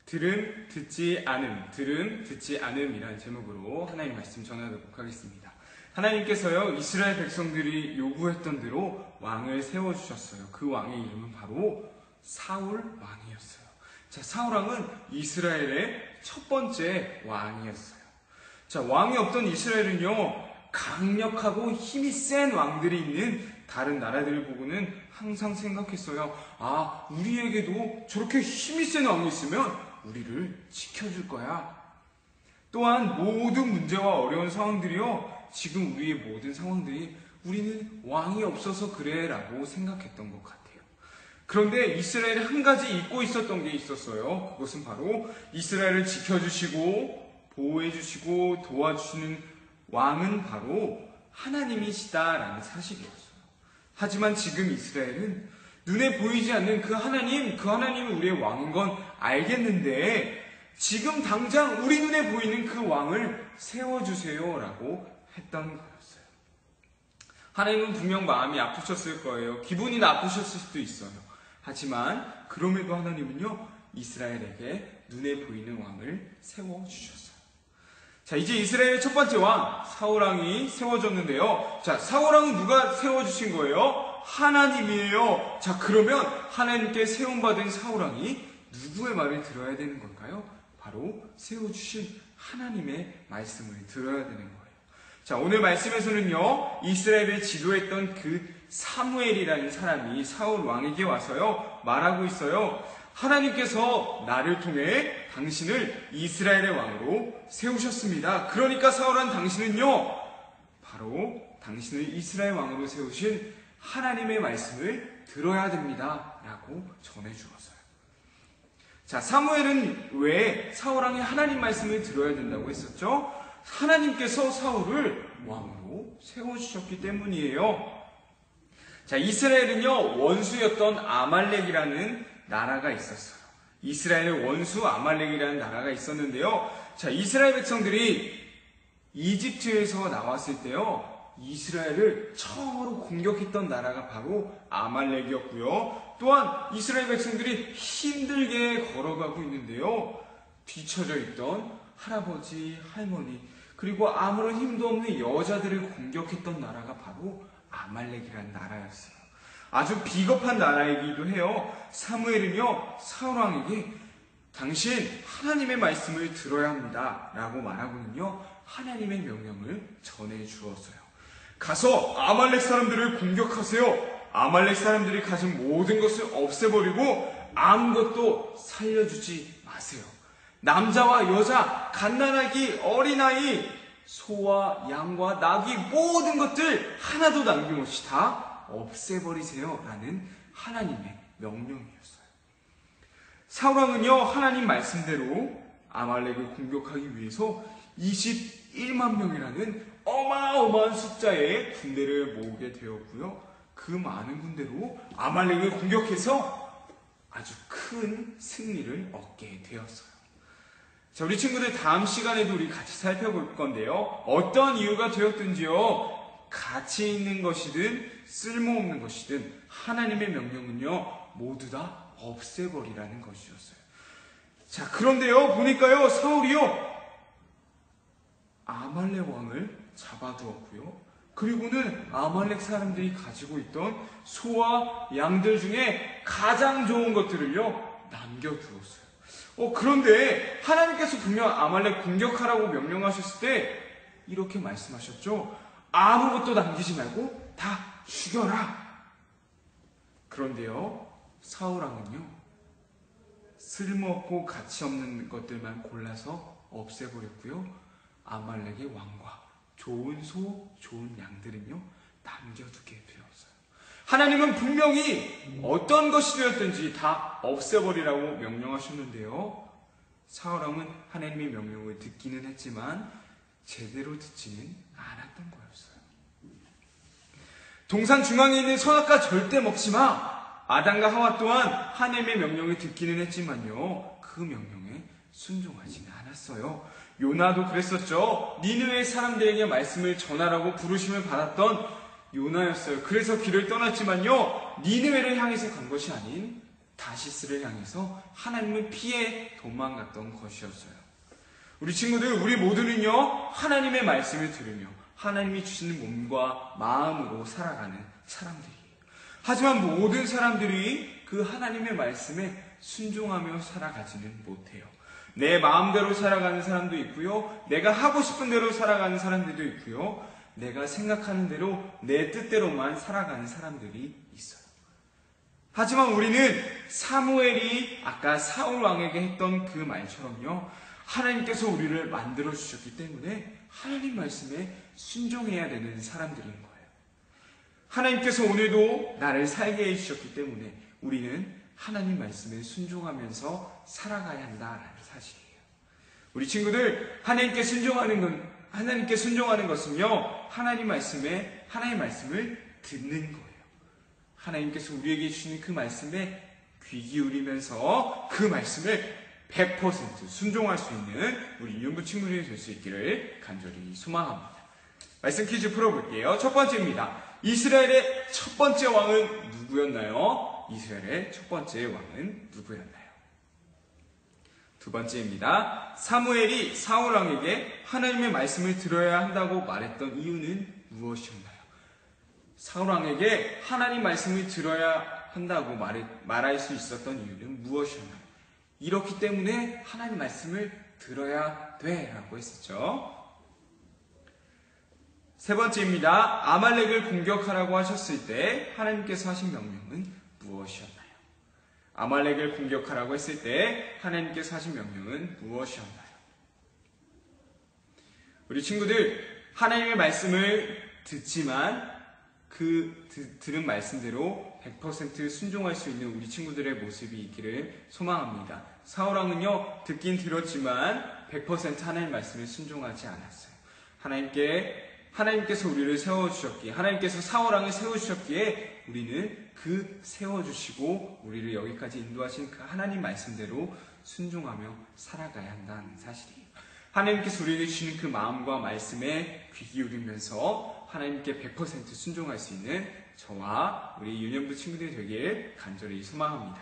들음 듣지 않음이라는 제목으로 하나님 말씀 전하도록 하겠습니다. 하나님께서요, 이스라엘 백성들이 요구했던 대로 왕을 세워주셨어요. 그 왕의 이름은 바로 사울 왕이었어요. 자, 사울 왕은 이스라엘의 첫 번째 왕이었어요. 자, 왕이 없던 이스라엘은요, 강력하고 힘이 센 왕들이 있는 다른 나라들을 보고는 항상 생각했어요. 아, 우리에게도 저렇게 힘이 센 왕이 있으면 우리를 지켜줄 거야. 또한 모든 문제와 어려운 상황들이요, 지금 우리의 모든 상황들이 우리는 왕이 없어서 그래 라고 생각했던 것 같아요. 그런데 이스라엘이 한 가지 잊고 있었던 게 있었어요. 그것은 바로 이스라엘을 지켜주시고 보호해주시고 도와주시는 왕은 바로 하나님이시다라는 사실이었어요. 하지만 지금 이스라엘은 눈에 보이지 않는 그 하나님이 우리의 왕인 건 알겠는데 지금 당장 우리 눈에 보이는 그 왕을 세워주세요 라고 했던 거였어요. 하나님은 분명 마음이 아프셨을 거예요. 기분이 나쁘셨을 수도 있어요. 하지만 그럼에도 하나님은요, 이스라엘에게 눈에 보이는 왕을 세워주셨어요. 자, 이제 이스라엘의 첫 번째 왕 사울왕이 세워졌는데요. 자, 사울왕은 누가 세워주신 거예요? 하나님이에요. 자, 그러면 하나님께 세움받은 사울왕이 누구의 말을 들어야 되는 걸까요? 바로 세워주신 하나님의 말씀을 들어야 되는 거예요. 자, 오늘 말씀에서는요, 이스라엘을 지도했던 그 사무엘이라는 사람이 사울 왕에게 와서요, 말하고 있어요. 하나님께서 나를 통해 당신을 이스라엘의 왕으로 세우셨습니다. 그러니까 사울한 당신은요, 바로 당신을 이스라엘 왕으로 세우신 하나님의 말씀을 들어야 됩니다 라고 전해주었어요. 자, 사무엘은 왜 사울왕이 하나님 말씀을 들어야 된다고 했었죠? 하나님께서 사울을 왕으로 세워주셨기 때문이에요. 자, 이스라엘은요, 원수였던 아말렉이라는 나라가 있었어요. 이스라엘의 원수 아말렉이라는 나라가 있었는데요. 자, 이스라엘 백성들이 이집트에서 나왔을 때요, 이스라엘을 처음으로 공격했던 나라가 바로 아말렉이었고요. 또한 이스라엘 백성들이 힘들게 걸어가고 있는데요, 뒤처져 있던 할아버지, 할머니, 그리고 아무런 힘도 없는 여자들을 공격했던 나라가 바로 아말렉이라는 나라였어요. 아주 비겁한 나라이기도 해요. 사무엘은요, 사울왕에게 당신 하나님의 말씀을 들어야 합니다 라고 말하고는요, 하나님의 명령을 전해주었어요. 가서 아말렉 사람들을 공격하세요. 아말렉 사람들이 가진 모든 것을 없애버리고 아무것도 살려주지 마세요. 남자와 여자, 갓난아기, 어린아이, 소와 양과 나귀, 모든 것들 하나도 남김없이 다 없애버리세요 라는 하나님의 명령이었어요. 사울왕은요, 하나님 말씀대로 아말렉을 공격하기 위해서 21만 명이라는 어마어마한 숫자의 군대를 모으게 되었고요, 그 많은 군대로 아말렉을 공격해서 아주 큰 승리를 얻게 되었어요. 자, 우리 친구들 다음 시간에도 우리 같이 살펴볼 건데요, 어떤 이유가 되었든지요, 가치 있는 것이든 쓸모없는 것이든 하나님의 명령은요, 모두 다 없애버리라는 것이었어요. 자, 그런데요, 보니까요, 사울이요, 아말렉 왕을 잡아두었고요, 그리고는 아말렉 사람들이 가지고 있던 소와 양들 중에 가장 좋은 것들을요, 남겨두었어요. 그런데 하나님께서 분명 아말렉 공격하라고 명령하셨을 때 이렇게 말씀하셨죠. 아무것도 남기지 말고 다 죽여라. 그런데요, 사울왕은요, 쓸모없고 가치 없는 것들만 골라서 없애버렸고요, 아말렉의 왕과 좋은 소, 좋은 양들은요, 남겨두게 되었어요. 하나님은 분명히 어떤 것이 되었든지 다 없애버리라고 명령하셨는데요, 사울왕은 하나님의 명령을 듣기는 했지만 제대로 듣지는 않았던 거였어요. 동산 중앙에 있는 선악과 절대 먹지 마. 아담과 하와 또한 하나님의 명령을 듣기는 했지만요, 그 명령에 순종하지는 않았어요. 요나도 그랬었죠. 니느웨 사람들에게 말씀을 전하라고 부르심을 받았던 요나였어요. 그래서 길을 떠났지만요, 니느웨를 향해서 간 것이 아닌 다시스를 향해서 하나님을 피해 도망갔던 것이었어요. 우리 친구들, 우리 모두는요, 하나님의 말씀을 들으며 하나님이 주시는 몸과 마음으로 살아가는 사람들이에요. 하지만 모든 사람들이 그 하나님의 말씀에 순종하며 살아가지는 못해요. 내 마음대로 살아가는 사람도 있고요, 내가 하고 싶은 대로 살아가는 사람들도 있고요, 내가 생각하는 대로 내 뜻대로만 살아가는 사람들이 있어요. 하지만 우리는 사무엘이 아까 사울 왕에게 했던 그 말처럼요, 하나님께서 우리를 만들어 주셨기 때문에 하나님 말씀에 순종해야 되는 사람들인 거예요. 하나님께서 오늘도 나를 살게 해주셨기 때문에 우리는 하나님 말씀에 순종하면서 살아가야 한다라는 사실이에요. 우리 친구들, 하나님께 순종하는 것은요, 하나님 말씀을 듣는 거예요. 하나님께서 우리에게 주시는 그 말씀에 귀 기울이면서 그 말씀을 100% 순종할 수 있는 우리 유년부 친구들이 될 수 있기를 간절히 소망합니다. 말씀 퀴즈 풀어볼게요. 첫 번째입니다. 이스라엘의 첫 번째 왕은 누구였나요? 이스라엘의 첫 번째 왕은 누구였나요? 두 번째입니다. 사무엘이 사울 왕에게 하나님의 말씀을 들어야 한다고 말했던 이유는 무엇이었나요? 사울 왕에게 하나님 말씀을 들어야 한다고 말할 수 있었던 이유는 무엇이었나요? 이렇기 때문에 하나님 말씀을 들어야 돼 라고 했었죠. 세 번째입니다. 아말렉을 공격하라고 하셨을 때 하나님께서 하신 명령은 무엇이었나요? 아말렉을 공격하라고 했을 때 하나님께서 하신 명령은 무엇이었나요? 우리 친구들, 하나님의 말씀을 듣지만 그 들은 말씀대로 100% 순종할 수 있는 우리 친구들의 모습이 있기를 소망합니다. 사울왕은요, 듣긴 들었지만 100% 하나님 말씀에 순종하지 않았어요. 하나님께서 우리를 세워주셨기에, 하나님께서 사울왕을 세워주셨기에 우리는 그 세워주시고 우리를 여기까지 인도하신 그 하나님 말씀대로 순종하며 살아가야 한다는 사실이에요. 하나님께서 우리에게 주시는 그 마음과 말씀에 귀 기울이면서 하나님께 100% 순종할 수 있는 저와 우리 유년부 친구들이 되길 간절히 소망합니다.